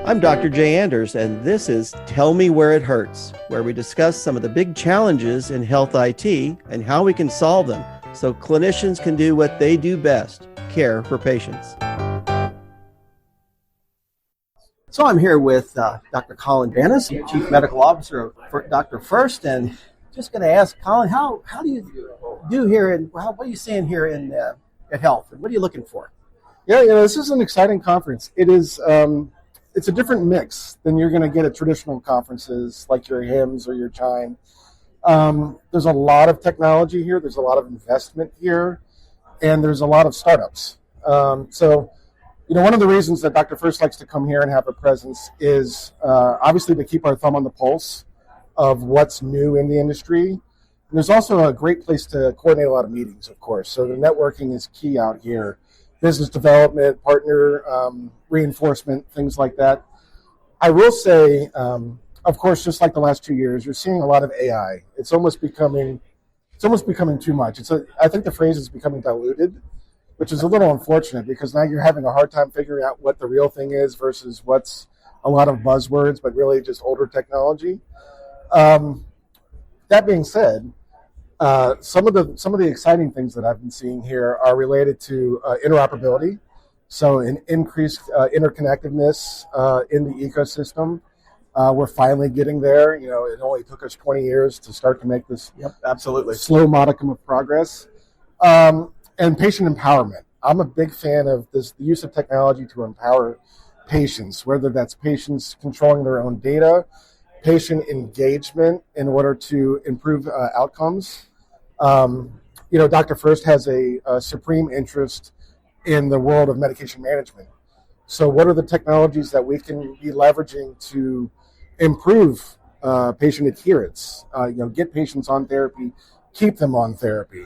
I'm Dr. Jay Anders, and this is Tell Me Where It Hurts, where we discuss some of the big challenges in health IT and how we can solve them so clinicians can do what they do best, care for patients. So I'm here with Dr. Colin Banas, Chief Medical Officer of Dr. First, and just going to ask Colin, how do you do here, and what are you seeing here in at Health, and what are you looking for? Yeah, this is an exciting conference. It is. It's a different mix than you're going to get at traditional conferences like your HIMSS or your Chime. There's a lot of technology here. There's a lot of investment here, and there's a lot of startups. So, one of the reasons that Dr. First likes to come here and have a presence is obviously to keep our thumb on the pulse of what's new in the industry. And there's also a great place to coordinate a lot of meetings, of course. So the networking is key out here. Business development, partner reinforcement, things like that. I will say, of course, just like the last 2 years, you're seeing a lot of AI. It's almost becoming too much. I think the phrase is becoming diluted, which is a little unfortunate because now you're having a hard time figuring out what the real thing is versus what's a lot of buzzwords, but really just older technology. That being said, some of the exciting things that I've been seeing here are related to interoperability, so an increased interconnectedness in the ecosystem. We're finally getting there. It only took us 20 years to start to make this Absolutely slow modicum of progress. And patient empowerment. I'm a big fan of the use of technology to empower patients, whether that's patients controlling their own data, patient engagement in order to improve outcomes. Dr. First has a supreme interest in the world of medication management. So what are the technologies that we can be leveraging to improve patient adherence, get patients on therapy, keep them on therapy?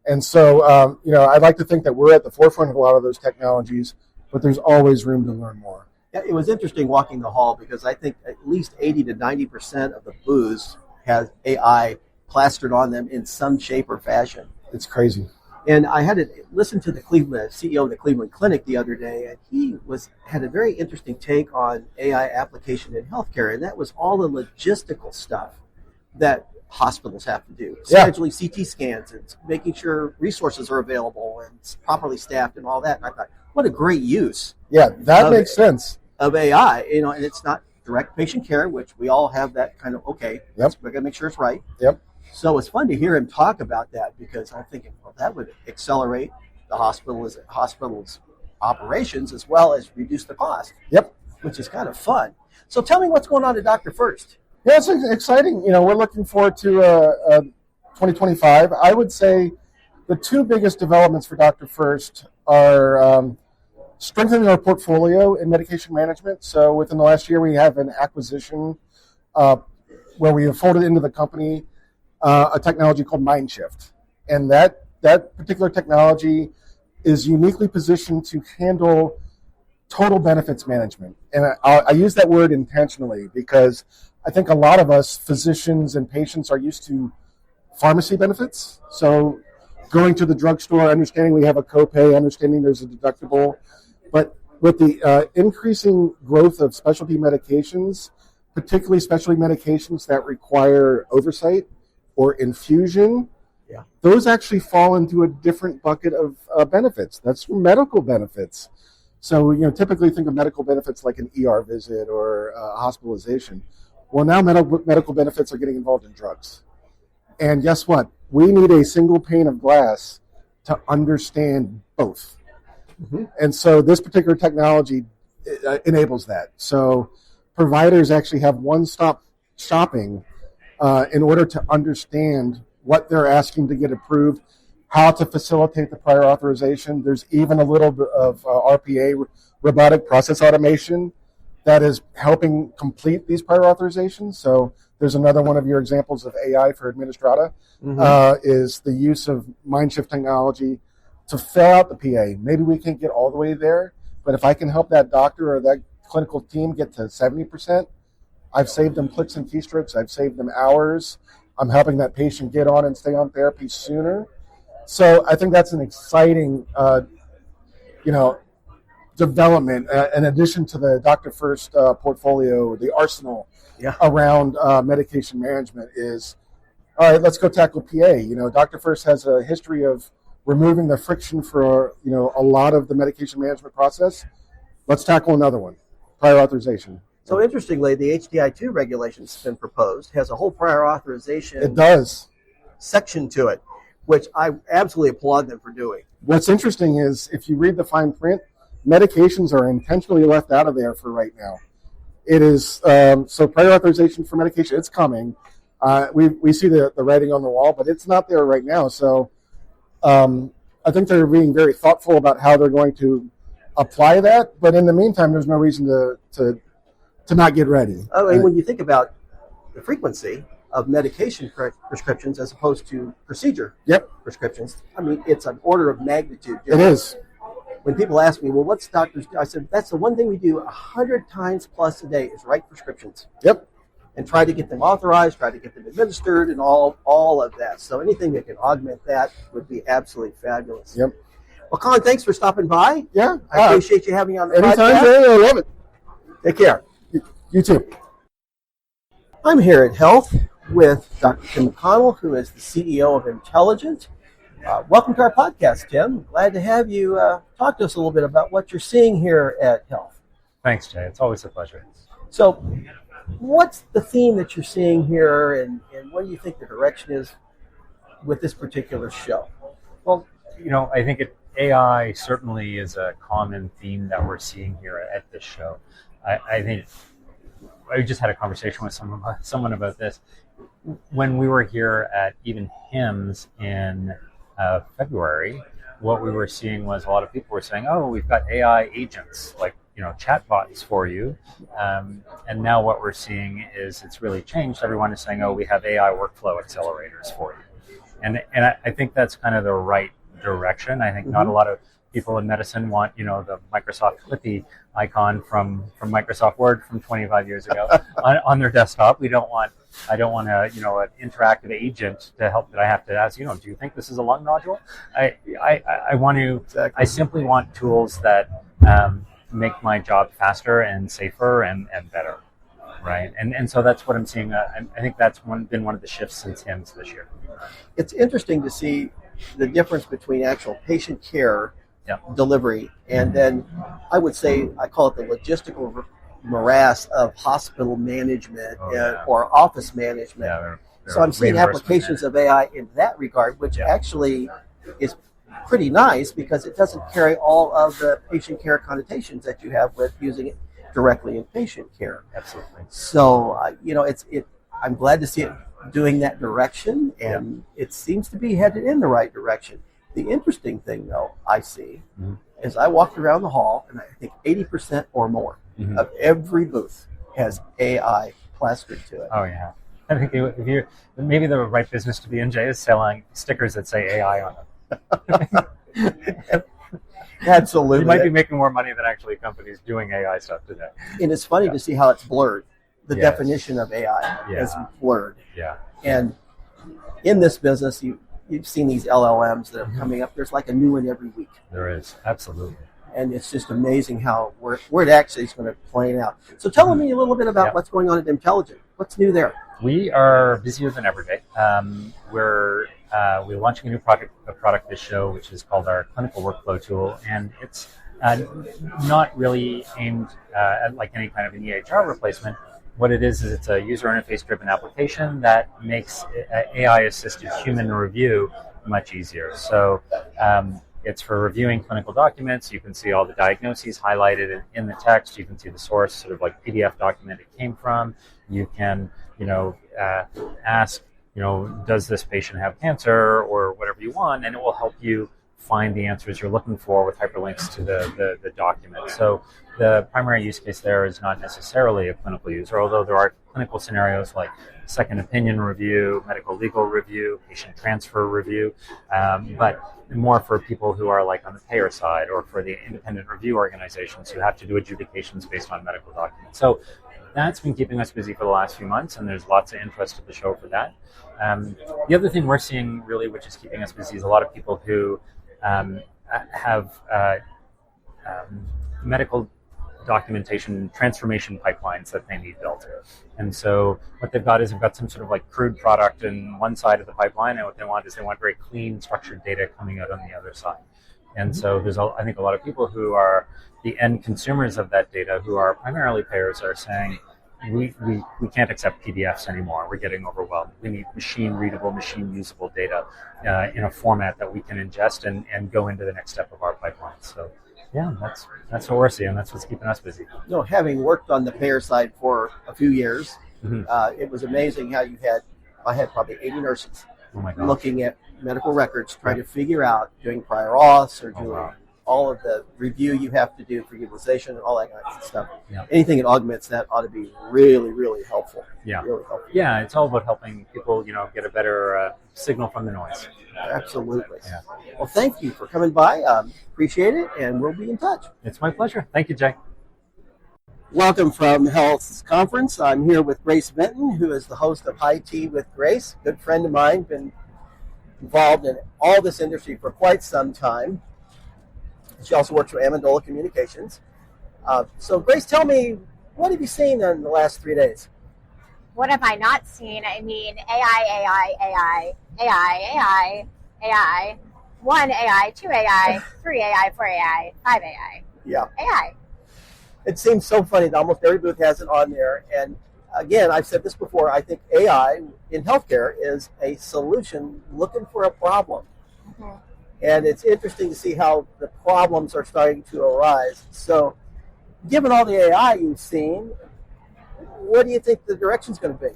And so, I'd like to think that we're at the forefront of a lot of those technologies, but there's always room to learn more. Yeah, it was interesting walking the hall because I think at least 80 to 90% of the booths has AI plastered on them in some shape or fashion. It's crazy. And I had to listen to the CEO of the Cleveland Clinic the other day, and he had a very interesting take on AI application in healthcare, and that was all the logistical stuff that hospitals have to do, scheduling CT scans and making sure resources are available and properly staffed and all that. And I thought, what a great use. Yeah, that makes sense. Of AI, and it's not direct patient care, which we all have that kind of, we're going to make sure it's right. Yep. So it's fun to hear him talk about that because I'm thinking, well, that would accelerate the hospital's operations as well as reduce the cost. Yep. Which is kind of fun. So tell me what's going on at Dr. First. Yeah, it's exciting. We're looking forward to 2025. I would say the two biggest developments for Dr. First are strengthening our portfolio in medication management. So within the last year, we have an acquisition where we have folded into the company a technology called MindShift. And that particular technology is uniquely positioned to handle total benefits management. And I use that word intentionally because I think a lot of us, physicians and patients, are used to pharmacy benefits. So going to the drugstore, understanding we have a copay, understanding there's a deductible. But with the increasing growth of specialty medications, particularly specialty medications that require oversight or infusion, those actually fall into a different bucket of benefits. That's medical benefits. So, typically think of medical benefits like an ER visit or hospitalization. Well, now medical benefits are getting involved in drugs. And guess what? We need a single pane of glass to understand both. Mm-hmm. And so this particular technology enables that. So providers actually have one-stop shopping in order to understand what they're asking to get approved, how to facilitate the prior authorization. There's even a little bit of RPA, robotic process automation, that is helping complete these prior authorizations. So there's another one of your examples of AI for Administrata, is the use of MindShift technology to fill out the PA. Maybe we can't get all the way there, but if I can help that doctor or that clinical team get to 70%, I've saved them clicks and keystrokes, I've saved them hours, I'm helping that patient get on and stay on therapy sooner. So I think that's an exciting, development, in addition to the Dr. First portfolio, the arsenal around medication management is, all right, let's go tackle PA. Dr. First has a history of removing the friction for, a lot of the medication management process. Let's tackle another one, prior authorization. So interestingly, the HDI2 regulation that's been proposed has a whole prior authorization It does. section to it, which I absolutely applaud them for doing. What's interesting is if you read the fine print, medications are intentionally left out of there for right now. It is so prior authorization for medication, it's coming. We see the writing on the wall, but it's not there right now. So I think they're being very thoughtful about how they're going to apply that. But in the meantime, there's no reason to not get ready. Oh, and when you think about the frequency of medication prescriptions as opposed to procedure prescriptions, I mean, it's an order of magnitude. It is. When people ask me, well, what's doctors do? I said, that's the one thing we do 100 times plus a day is write prescriptions. Yep. And try to get them authorized, try to get them administered, and all of that. So anything that can augment that would be absolutely fabulous. Yep. Well, Colin, thanks for stopping by. Yeah. I appreciate you having me on the anytime, podcast. Jay, I love it. Take care. You too. I'm here at Health with Dr. Tim McConnell, who is the CEO of Emtelligent. Welcome to our podcast, Tim. Glad to have you talk to us a little bit about what you're seeing here at Health. Thanks, Jay. It's always a pleasure. So, what's the theme that you're seeing here, and what do you think the direction is with this particular show? Well, I think AI certainly is a common theme that we're seeing here at this show. I think I just had a conversation with someone about this. When we were here at even HIMSS in February, what we were seeing was a lot of people were saying, oh, we've got AI agents, like, chatbots for you. And now what we're seeing is it's really changed. Everyone is saying, oh, we have AI workflow accelerators for you. And I think that's kind of the right direction. I think not a lot of people in medicine want, the Microsoft Clippy icon from Microsoft Word from 25 years ago on their desktop. I don't want an interactive agent to help that I have to ask, do you think this is a lung nodule? I simply want tools that make my job faster and safer and better. Right. And so that's what I'm seeing. I think that's been one of the shifts since HIMSS this year. It's interesting to see the difference between actual patient care delivery and then I would say I call it the logistical morass of hospital management or office management. So I'm seeing applications of AI in that regard, which actually is pretty nice because it doesn't carry all of the patient care connotations that you have with using it directly in patient care. Absolutely. So I'm glad to see it doing that direction, and it seems to be headed in the right direction. The interesting thing, though, I see is I walked around the hall, and I think 80% or more of every booth has AI plastered to it. Oh, yeah. I think maybe the right business to be in, Jay, is selling stickers that say AI on them. Absolutely. You might be making more money than actually companies doing AI stuff today. And it's funny to see how it's blurred. The definition of AI is blurred. Yeah. And in this business, you've seen these LLMs that are coming up. There's like a new one every week. There is. Absolutely. And it's just amazing how where it actually is going to play out. So tell me a little bit about what's going on at Intelligent. What's new there? We are busier than ever, Jay. We're launching a new product this show, which is called our clinical workflow tool, and it's not really aimed at like any kind of an EHR replacement. What it is it's a user interface-driven application that makes AI-assisted human review much easier. So it's for reviewing clinical documents. You can see all the diagnoses highlighted in the text. You can see the source, sort of like PDF document it came from. You can, ask, does this patient have cancer or whatever you want, and it will help you find the answers you're looking for with hyperlinks to the document. So the primary use case there is not necessarily a clinical user, although there are clinical scenarios like second opinion review, medical legal review, patient transfer review, but more for people who are like on the payer side or for the independent review organizations who have to do adjudications based on medical documents. So that's been keeping us busy for the last few months, and there's lots of interest at the show for that. The other thing we're seeing really, which is keeping us busy, is a lot of people who have medical documentation transformation pipelines that they need built. And so what they've got is they've got some sort of like crude product in one side of the pipeline, and what they want is they want very clean, structured data coming out on the other side. And so there's, I think, a lot of people who are the end consumers of that data, who are primarily payers, are saying, we can't accept PDFs anymore. We're getting overwhelmed. We need machine readable, machine usable data in a format that we can ingest and go into the next step of our pipeline. So yeah, that's what we're seeing. That's what's keeping us busy. Having worked on the payer side for a few years, it was amazing how I had probably 80 nurses looking at medical records, trying to figure out, doing prior auths or doing all of the review you have to do for utilization and all that kind of stuff. Yeah. Anything that augments that ought to be really, really helpful. Yeah. Really helpful. Yeah, it's all about helping people, get a better signal from the noise. Absolutely. Yeah. Well, thank you for coming by. Appreciate it, and we'll be in touch. It's my pleasure. Thank you, Jay. Welcome from Health's conference. I'm here with Grace Vinton, who is the host of High Tea with Grace. Good friend of mine, been involved in all this industry for quite some time. She also works for Amendola Communications. So, Grace, tell me, what have you seen in the last 3 days? What have I not seen? I mean, AI, 1 AI, 2 AI, 3 AI, 4 AI, 5 AI. Yeah. AI. It seems so funny that almost every booth has it on there. And again, I've said this before, I think AI in healthcare is a solution looking for a problem. Mm-hmm. And it's interesting to see how the problems are starting to arise. So, given all the AI you've seen, what do you think the direction's going to be?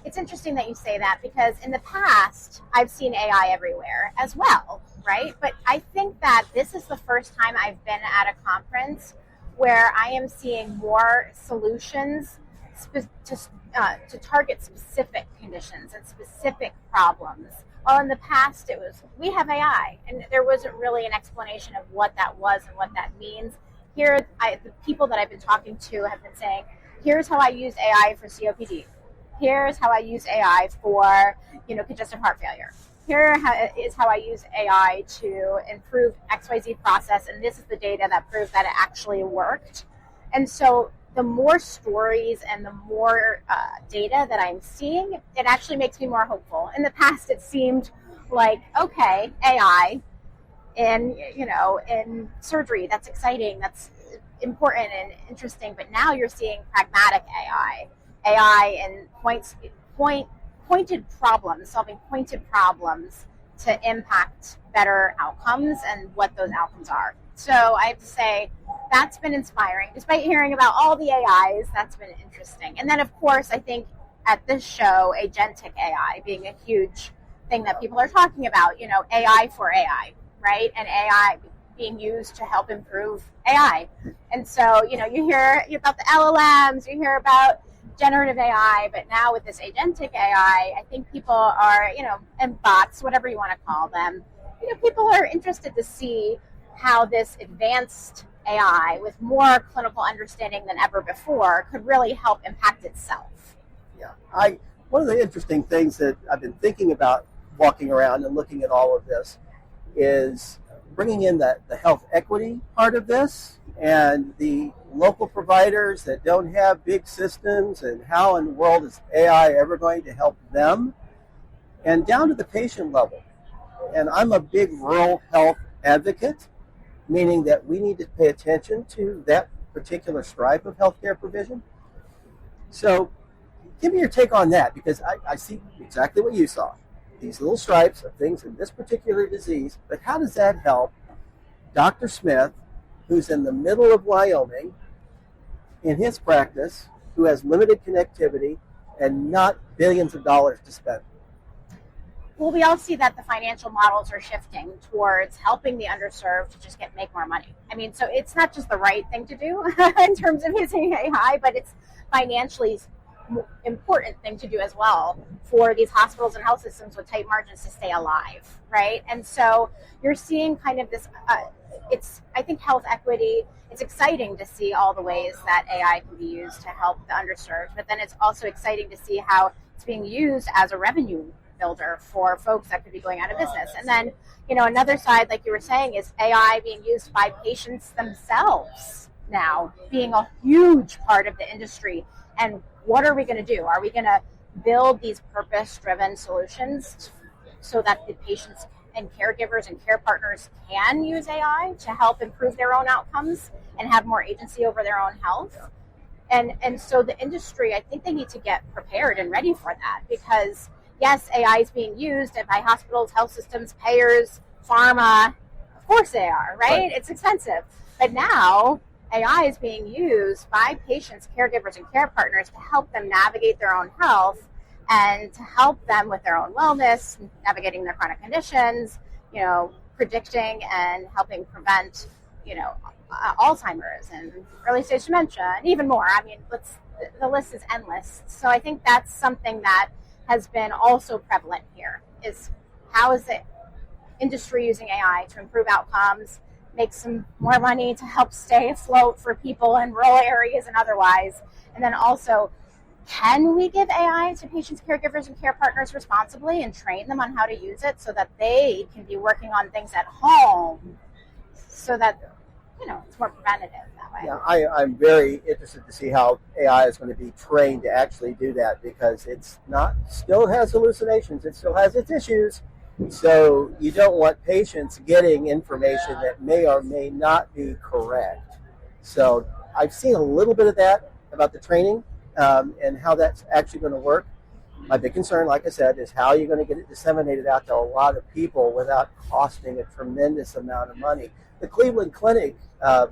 It's interesting that you say that, because in the past, I've seen AI everywhere as well, right? But I think that this is the first time I've been at a conference where I am seeing more solutions to target specific conditions and specific problems. Well, in the past, it was, we have AI, and there wasn't really an explanation of what that was and what that means. Here, the people that I've been talking to have been saying, here's how I use AI for COPD. Here's how I use AI for, congestive heart failure. Here is how I use AI to improve XYZ process, and this is the data that proves that it actually worked. And so the more stories and the more data that I'm seeing, it actually makes me more hopeful. In the past, it seemed like, okay, AI in surgery, that's exciting, that's important and interesting. But now you're seeing pragmatic AI in pointed problems, solving pointed problems to impact better outcomes and what those outcomes are. So I have to say, that's been inspiring. Despite hearing about all the AIs, that's been interesting. And then, of course, I think at this show, agentic AI being a huge thing that people are talking about, AI for AI, right? And AI being used to help improve AI. And so, you hear about the LLMs, you hear about generative AI, but now with this agentic AI, I think people are, and bots, whatever you want to call them, people are interested to see how this advanced AI with more clinical understanding than ever before could really help impact itself. Yeah, one of the interesting things that I've been thinking about walking around and looking at all of this is bringing in the health equity part of this and the local providers that don't have big systems, and how in the world is AI ever going to help them, and down to the patient level. And I'm a big rural health advocate, meaning that we need to pay attention to that particular stripe of healthcare provision. So give me your take on that, because I see exactly what you saw. These little stripes of things in this particular disease, but how does that help Dr. Smith, who's in the middle of Wyoming, in his practice, who has limited connectivity and not billions of dollars to spend? Well, we all see that the financial models are shifting towards helping the underserved to just make more money. I mean, so it's not just the right thing to do in terms of using AI, but it's financially important thing to do as well for these hospitals and health systems with tight margins to stay alive, right? And so you're seeing kind of this, I think health equity, it's exciting to see all the ways that AI can be used to help the underserved, but then it's also exciting to see how it's being used as a revenue builder for folks that could be going out of business. And then, another side, like you were saying, is AI being used by patients themselves now, being a huge part of the industry. And what are we going to do? Are we going to build these purpose-driven solutions so that the patients and caregivers and care partners can use AI to help improve their own outcomes and have more agency over their own health? And so the industry, I think they need to get prepared and ready for that, because yes, AI is being used by hospitals, health systems, payers, pharma. Of course they are, right? It's expensive. But now AI is being used by patients, caregivers, and care partners to help them navigate their own health and to help them with their own wellness, navigating their chronic conditions, predicting and helping prevent, Alzheimer's and early stage dementia, and even more. I mean, the list is endless. So I think that's something that has been also prevalent here, is how is the industry using AI to improve outcomes, make some more money to help stay afloat for people in rural areas and otherwise. And then also, can we give AI to patients, caregivers, and care partners responsibly and train them on how to use it so that they can be working on things at home so that, it's more preventative that way? Yeah, I'm very interested to see how AI is going to be trained to actually do that, because still has hallucinations. It still has its issues. So you don't want patients getting information that may or may not be correct. So I've seen a little bit of that about the training and how that's actually going to work. My big concern, like I said, is how you're going to get it disseminated out to a lot of people without costing a tremendous amount of money. The Cleveland Clinic, their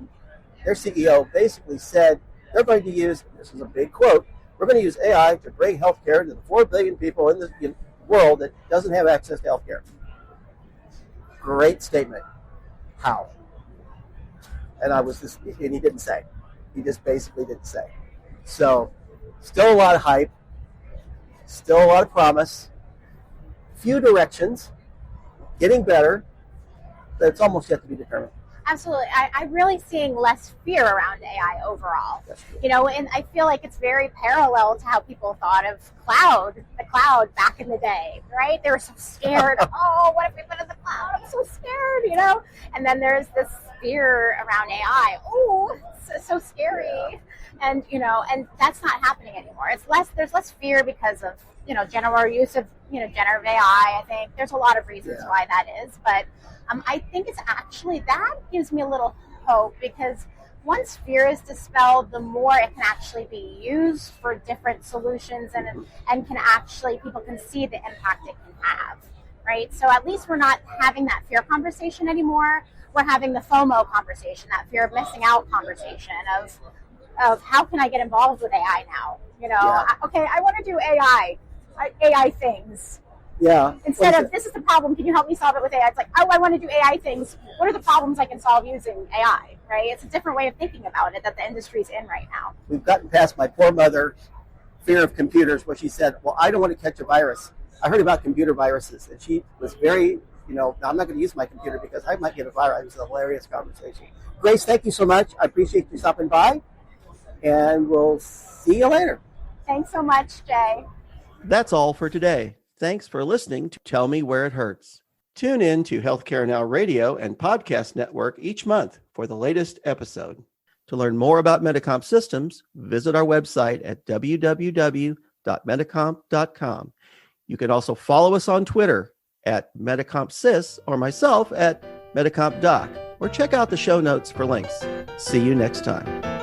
CEO basically said they're going to use, this is a big quote, we're going to use AI to bring healthcare to the 4 billion people in the world that doesn't have access to healthcare. Great statement. How? And he didn't say. He just basically didn't say. So, still a lot of hype, still a lot of promise, few directions, getting better, but it's almost yet to be determined. Absolutely. I'm really seeing less fear around AI overall. And I feel like it's very parallel to how people thought of the cloud back in the day, right? They were so scared. Oh, what if we put in the cloud? I'm so scared, And then there's this fear around AI. Oh, it's so scary. And, and that's not happening anymore. There's less fear because of, general use of, generative AI. I think there's a lot of reasons why that is, but I think it's actually, that gives me a little hope, because once fear is dispelled, the more it can actually be used for different solutions and people can see the impact it can have, right? So at least we're not having that fear conversation anymore. We're having the FOMO conversation, that fear of missing out conversation of how can I get involved with AI now? Okay, I want to do AI things. Yeah. Instead of, this is the problem, can you help me solve it with AI? It's like, oh, I want to do AI things. What are the problems I can solve using AI, right? It's a different way of thinking about it that the industry's in right now. We've gotten past my poor mother's fear of computers, where she said, well, I don't want to catch a virus. I heard about computer viruses, and she was very, I'm not going to use my computer because I might get a virus. It was a hilarious conversation. Grace, thank you so much. I appreciate you stopping by, and we'll see you later. Thanks so much, Jay. That's all for today. Thanks for listening to Tell Me Where It Hurts. Tune in to Healthcare Now Radio and Podcast Network each month for the latest episode. To learn more about Medicomp systems, visit our website at www.medicomp.com. You can also follow us on Twitter at MedicompSys or myself at MedicompDoc, or check out the show notes for links. See you next time.